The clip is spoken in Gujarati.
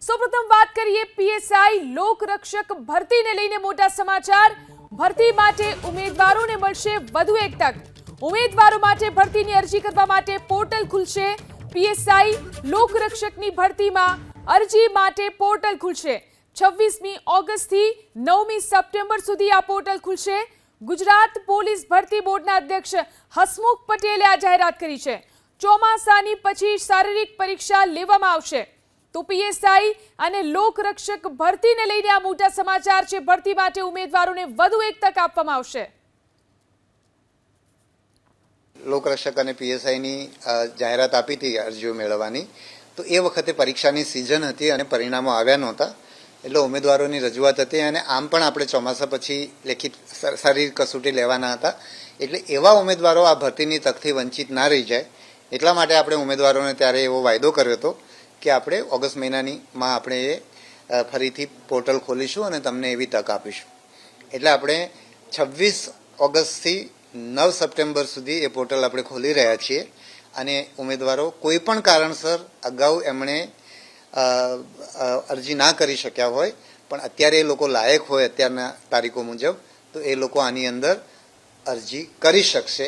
સૌપ્રથમ વાત કરીએ પીએસઆઈ લોકરક્ષક ભરતીને લઈને મોટા સમાચાર। ભરતી માટે ઉમેદવારોને મળશે વધુ એક તક। ઉમેદવારો માટે ભરતીની અરજી કરવા માટે પોર્ટલ ખુલશે। પીએસઆઈ લોકરક્ષકની ભરતીમાં અરજી માટે પોર્ટલ ખુલશે। 26મી ઓગસ્ટથી 9મી સપ્ટેમ્બર સુધી આ પોર્ટલ ખુલશે। ગુજરાત પોલીસ ભરતી બોર્ડના અધ્યક્ષ હસમુખ પટેલે આ જાહેરાત કરી છે। ચોમાસાની પછી શારીરિક પરીક્ષા લેવામાં આવશે। તો પીએસઆઈ અને લોકરક્ષક ભરતીને લઈને આ મોટા સમાચાર છે। ભરતી માટે ઉમેદવારોને વધુ એક તક આપવામાં આવશે। લોકરક્ષક અને પીએસઆઈની જાહેરાત આપી હતી અરજીઓ મેળવવાની, તો એ વખતે પરીક્ષાની સિઝન હતી અને પરિણામો આવ્યા નહોતા, એટલે ઉમેદવારોની રજૂઆત હતી અને આમ પણ આપણે ચોમાસા પછી લેખિત શારીરિક કસોટી લેવાના હતા, એટલે એવા ઉમેદવારો આ ભરતીની તકથી વંચિત ના રહી જાય એટલા માટે આપણે ઉમેદવારોને ત્યારે એવો વાયદો કર્યો હતો કે આપણે ઓગસ્ટ મહિનામાં આપણે એ ફરીથી પોર્ટલ ખોલીશું અને તમને એવી તક આપીશું। એટલે આપણે 26 ઓગસ્ટથી 9 સપ્ટેમ્બર સુધી એ પોર્ટલ આપણે ખોલી રહ્યા છીએ અને ઉમેદવારો કોઈ પણ કારણસર અગાઉ એમણે અરજી ના કરી શક્યા હોય પણ અત્યારે એ લોકો લાયક હોય અત્યારના તારીખો મુજબ, તો એ લોકો આની અંદર અરજી કરી શકશે।